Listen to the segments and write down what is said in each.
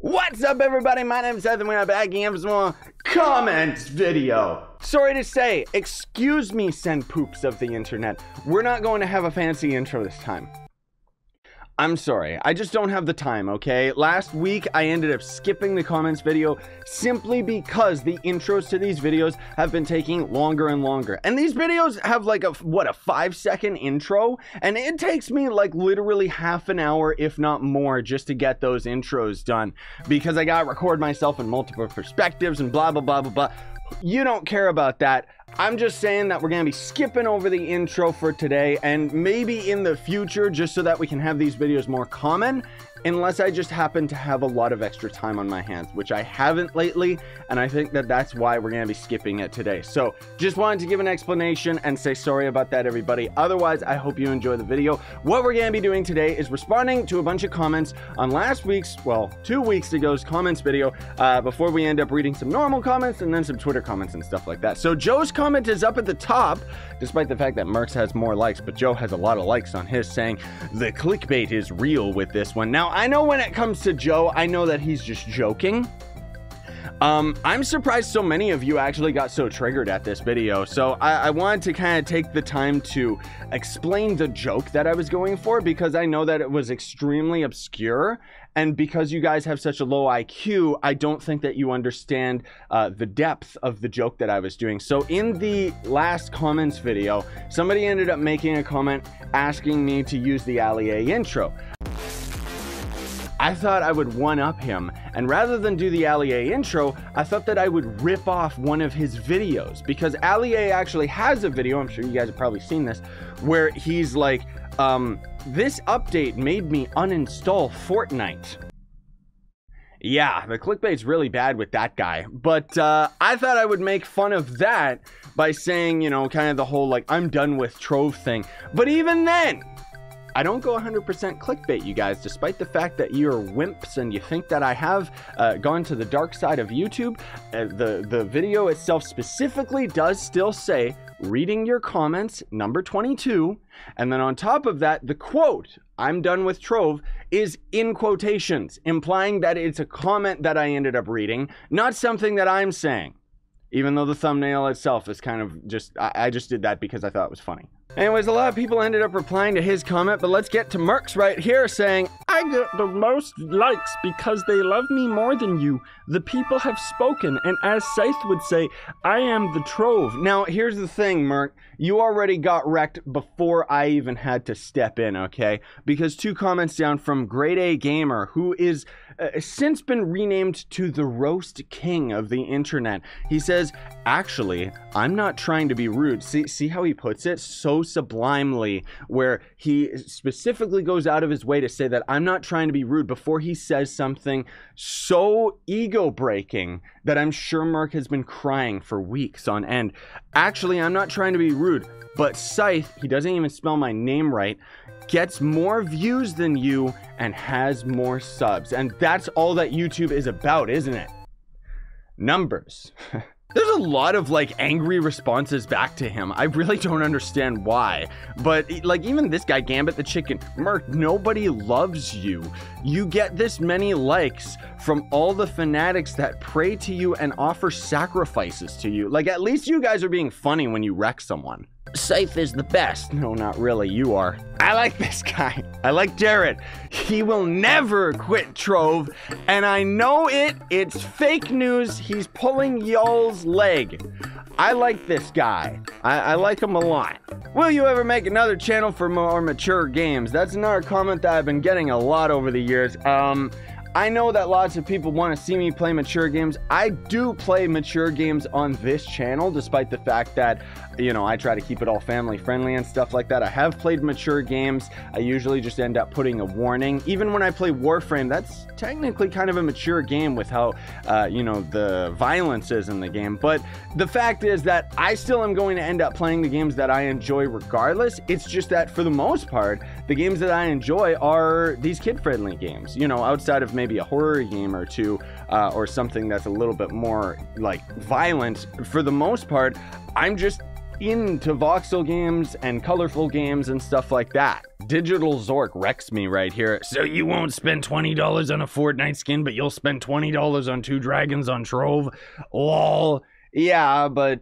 What's up, everybody? My name is Seth and we're back again for some more comments video. Sorry to say, excuse me, send poops of the internet. We're not going to have a fancy intro this time. I'm sorry, I just don't have the time, okay? Last week, I ended up skipping the comments video simply because the intros to these videos have been taking longer and longer. And these videos have like a 5-second intro? And it takes me like literally half an hour, if not more, just to get those intros done. Because I gotta record myself in multiple perspectives and blah, blah, blah, blah, blah. You don't care about that. I'm just saying that we're going to be skipping over the intro for today, and maybe in the future, just so that we can have these videos more common, unless I just happen to have a lot of extra time on my hands, which I haven't lately, and I think that that's why we're going to be skipping it today. So just wanted to give an explanation and say sorry about that, everybody. Otherwise, I hope you enjoy the video. What we're going to be doing today is responding to a bunch of comments on last week's, well, 2 weeks ago's comments video, before we end up reading some normal comments and then some Twitter comments and stuff like that. So Joe's comment is up at the top, despite the fact that Mercs has more likes, but Joe has a lot of likes on his, saying the clickbait is real with this one. Now, I know when it comes to Joe, I know that he's just joking. I'm surprised so many of you actually got so triggered at this video. So I wanted to kind of take the time to explain the joke that I was going for, because I know that it was extremely obscure. And because you guys have such a low IQ, I don't think that you understand the depth of the joke that I was doing. So in the last comments video, somebody ended up making a comment asking me to use the Allier intro. I thought I would one-up him, and rather than do the Allier intro, I thought that I would rip off one of his videos, because Allier actually has a video, I'm sure you guys have probably seen this, where he's like, this update made me uninstall Fortnite. Yeah, the clickbait's really bad with that guy, but I thought I would make fun of that by saying, you know, kind of the whole, like, I'm done with Trove thing, but even then, I don't go 100% clickbait, you guys, despite the fact that you're wimps and you think that I have gone to the dark side of YouTube. The video itself specifically does still say, reading your comments, number 22, and then on top of that, the quote, I'm done with Trove, is in quotations, implying that it's a comment that I ended up reading, not something that I'm saying. Even though the thumbnail itself is kind of just, I just did that because I thought it was funny. Anyways, a lot of people ended up replying to his comment, but let's get to Mercs right here saying, I get the most likes because they love me more than you. The people have spoken, and as Scythe would say, I am the Trove. Now, here's the thing, Merc. You already got wrecked before I even had to step in, okay? Because 2 comments down from Grade A Gamer, who is since been renamed to the Roast King of the internet. He says, actually, I'm not trying to be rude. See how he puts it? So sublimely, where he specifically goes out of his way to say that I'm not trying to be rude before he says something so ego-breaking that I'm sure Merc has been crying for weeks on end. Actually, I'm not trying to be rude, but Scythe, he doesn't even spell my name right, gets more views than you and has more subs. And that's all that YouTube is about, isn't it? Numbers. There's a lot of like angry responses back to him. I really don't understand why. But like even this guy, Gambit the Chicken, Merc, nobody loves you. You get this many likes from all the fanatics that pray to you and offer sacrifices to you. Like at least you guys are being funny when you wreck someone. Scythe is the best. No, not really. You are. I like this guy. I like Jared. He will never quit Trove. And I know it. It's fake news. He's pulling y'all's leg. I like this guy. I like him a lot. Will you ever make another channel for more mature games? That's another comment that I've been getting a lot over the years. I know that lots of people want to see me play mature games. I do play mature games on this channel, despite the fact that, you know, I try to keep it all family friendly and stuff like that. I have played mature games. I usually just end up putting a warning. Even when I play Warframe, that's technically kind of a mature game with how, you know, the violence is in the game. But the fact is that I still am going to end up playing the games that I enjoy regardless. It's just that for the most part, the games that I enjoy are these kid-friendly games, you know, outside of maybe a horror game or two, or something that's a little bit more like violent. For the most part, I'm just into voxel games and colorful games and stuff like that. Digital Zork wrecks me right here. So you won't spend $20 on a Fortnite skin, but you'll spend $20 on 2 dragons on Trove? Lol. Yeah, but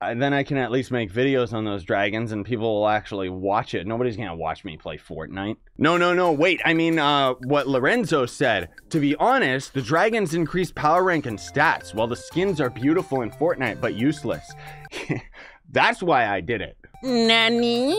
then I can at least make videos on those dragons and people will actually watch it. Nobody's gonna watch me play Fortnite. No, wait. I mean, what Lorenzo said. To be honest, the dragons increase power rank and stats, while the skins are beautiful in Fortnite, but useless. That's why I did it. Nani?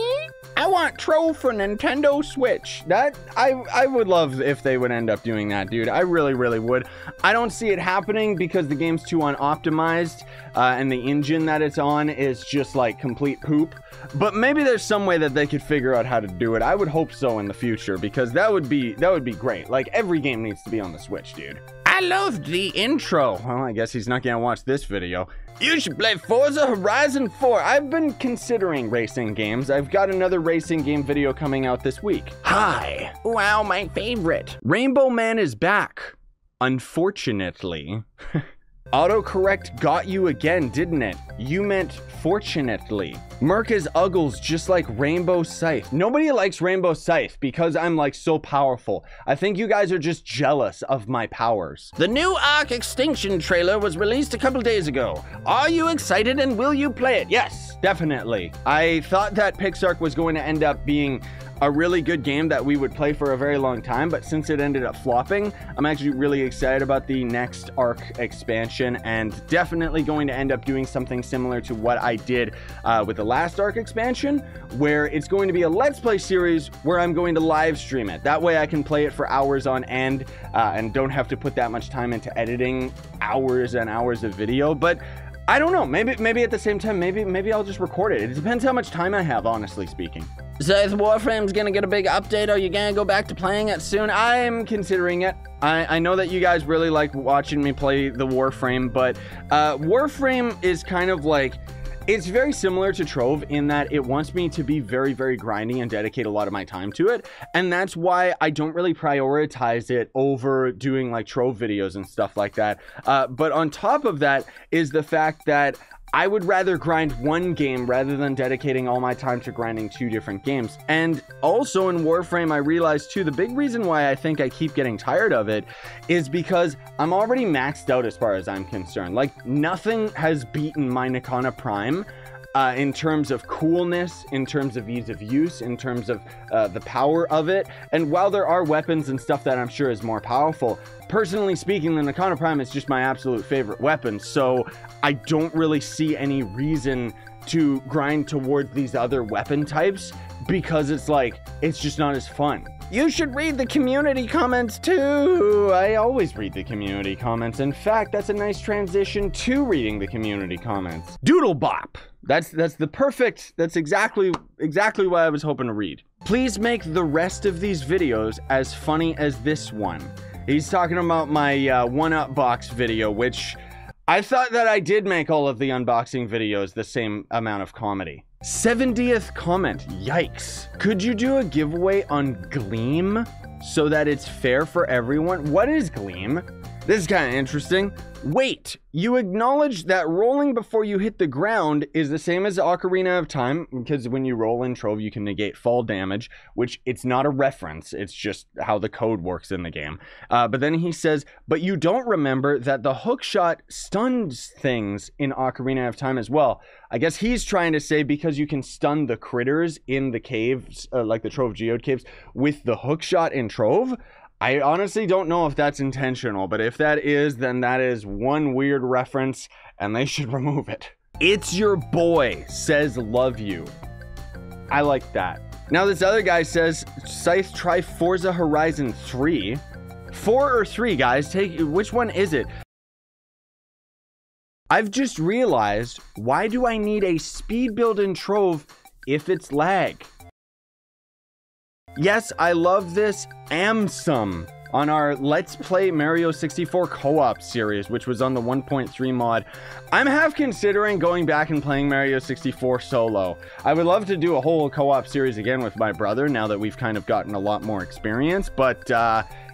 I want Trove for Nintendo Switch. That, I would love if they would end up doing that, dude. I really, really would. I don't see it happening because the game's too unoptimized, and the engine that it's on is just like complete poop. But maybe there's some way that they could figure out how to do it. I would hope so in the future, because that would be great. Like, every game needs to be on the Switch, dude. I loved the intro. Well, I guess he's not gonna watch this video. You should play Forza Horizon 4. I've been considering racing games. I've got another racing game video coming out this week. Hi. Wow, my favorite. Rainbow Man is back. Unfortunately. Autocorrect got you again, didn't it? You meant fortunately. Merc is Uggles just like Rainbow Scythe. Nobody likes Rainbow Scythe because I'm like so powerful. I think you guys are just jealous of my powers. The new Ark Extinction trailer was released a couple days ago. Are you excited and will you play it? Yes, definitely. I thought that Pixark was going to end up being a really good game that we would play for a very long time, but since it ended up flopping, I'm actually really excited about the next Ark expansion and definitely going to end up doing something similar to what I did with the last Ark expansion, where it's going to be a Let's Play series where I'm going to live stream it. That way I can play it for hours on end and don't have to put that much time into editing hours and hours of video. But I don't know, maybe at the same time, maybe I'll just record it. It depends how much time I have, honestly speaking. So if Warframe's gonna get a big update, are you gonna go back to playing it soon? I'm considering it. I know that you guys really like watching me play the Warframe, but Warframe is kind of like, it's very similar to Trove in that it wants me to be very, very grinding and dedicate a lot of my time to it. And that's why I don't really prioritize it over doing like Trove videos and stuff like that. But on top of that is the fact that I would rather grind one game rather than dedicating all my time to grinding 2 different games. And also in Warframe, I realized too, the big reason why I think I keep getting tired of it is because I'm already maxed out as far as I'm concerned. Like, nothing has beaten my Nikana Prime in terms of coolness, in terms of ease of use, in terms of the power of it. And while there are weapons and stuff that I'm sure is more powerful, personally speaking, the Nikana Prime is just my absolute favorite weapon. So I don't really see any reason to grind towards these other weapon types because it's like, it's just not as fun. You should read the community comments too. I always read the community comments. In fact, that's a nice transition to reading the community comments. Doodlebop. That's the perfect, that's exactly what I was hoping to read. Please make the rest of these videos as funny as this one. He's talking about my one-up box video, which I thought that I did make all of the unboxing videos the same amount of comedy. 70th comment, yikes. Could you do a giveaway on Gleam so that it's fair for everyone? What is Gleam? This is kind of interesting. Wait, you acknowledge that rolling before you hit the ground is the same as Ocarina of Time, because when you roll in Trove, you can negate fall damage, which it's not a reference, it's just how the code works in the game. But then he says, but you don't remember that the hookshot stuns things in Ocarina of Time as well. I guess he's trying to say because you can stun the critters in the caves, like the Trove Geode caves, with the hookshot in Trove. I honestly don't know if that's intentional, but if that is, then that is one weird reference, and they should remove it. It's your boy says love you. I like that. Now this other guy says, Scythe, try Forza Horizon 3. 4 or 3, guys? Which one is it? I've just realized, why do I need a speed build in Trove if it's lag? Yes, I love this Amsum on our Let's Play Mario 64 co-op series, which was on the 1.3 mod. I'm half considering going back and playing Mario 64 solo. I would love to do a whole co-op series again with my brother now that we've kind of gotten a lot more experience, but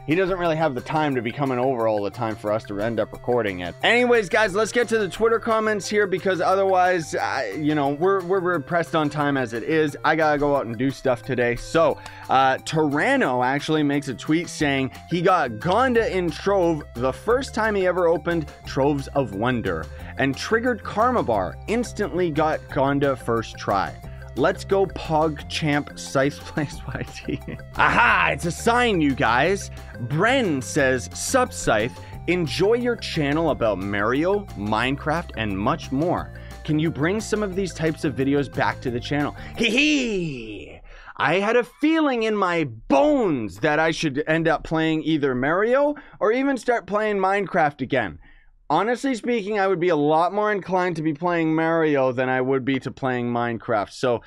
he doesn't really have the time to be coming over all the time for us to end up recording it. Anyways, guys, let's get to the Twitter comments here, because otherwise, you know, we're pressed on time as it is. I gotta go out and do stuff today. So, Terrano actually makes a tweet saying he got Gonda in Trove the first time he ever opened Troves of Wonder, and triggered Karma Bar, instantly got Gonda first try. Let's go Pog Champ Scythe Plays YT. Aha, it's a sign, you guys. Bren says, SubScythe, enjoy your channel about Mario, Minecraft, and much more. Can you bring some of these types of videos back to the channel? Hee hee! I had a feeling in my bones that I should end up playing either Mario or even start playing Minecraft again. Honestly speaking, I would be a lot more inclined to be playing Mario than I would be to playing Minecraft. So,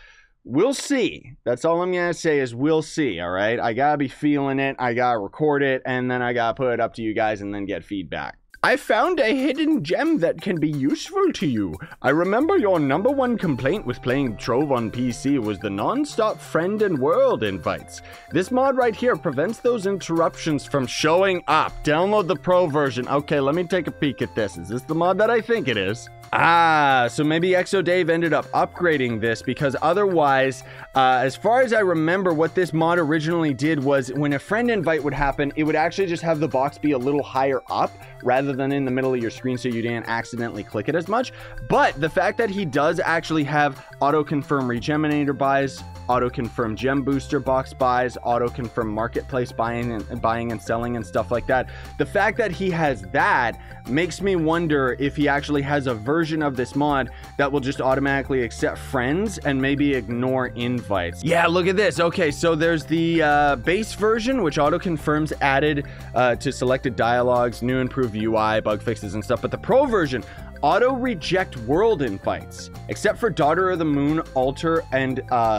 we'll see. That's all I'm going to say is we'll see, all right? I got to be feeling it, I got to record it, and then I got to put it up to you guys and then get feedback. I found a hidden gem that can be useful to you. I remember your #1 complaint with playing Trove on PC was the non-stop friend and world invites. This mod right here prevents those interruptions from showing up. Download the pro version. Okay, let me take a peek at this. Is this the mod that I think it is? Ah, so maybe ExoDave ended up upgrading this, because otherwise, as far as I remember, what this mod originally did was when a friend invite would happen, it would actually just have the box be a little higher up rather than in the middle of your screen, so you didn't accidentally click it as much. But the fact that he does actually have auto-confirm Regeminator buys, auto-confirm gem booster box buys, auto-confirm marketplace buying and selling and stuff like that, the fact that he has that makes me wonder if he actually has a version of this mod that will just automatically accept friends and maybe ignore invites. Yeah, look at this. Okay, so there's the base version, which auto-confirms added to selected dialogues, new improved UI, bug fixes and stuff, but the pro version auto-reject world invites, except for Daughter of the Moon, Alter, and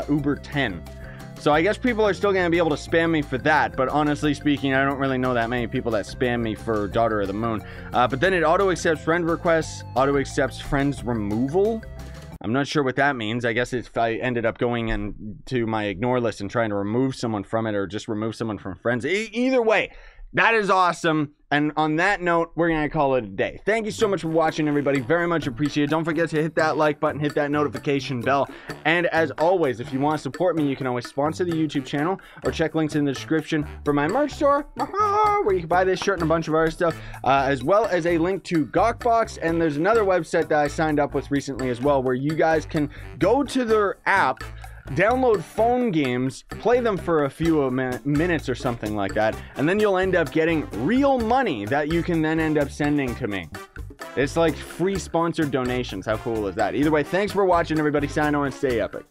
Uber 10. So I guess people are still going to be able to spam me for that, but honestly speaking, I don't really know that many people that spam me for Daughter of the Moon. But then it auto-accepts friend requests, auto-accepts friends removal. I'm not sure what that means. I guess if I ended up going into my ignore list and trying to remove someone from it, or just remove someone from friends. Either way, that is awesome. And on that note, we're going to call it a day. Thank you so much for watching, everybody. Very much appreciated. Don't forget to hit that like button, hit that notification bell. And as always, if you want to support me, you can always sponsor the YouTube channel or check links in the description for my merch store, where you can buy this shirt and a bunch of other stuff, as well as a link to Gawkbox. And there's another website that I signed up with recently as well, where you guys can go to their app, download phone games, play them for a few minutes or something like that, and then you'll end up getting real money that you can then end up sending to me. It's like free sponsored donations. How cool is that? Either way, thanks for watching, everybody. Sign on and stay epic.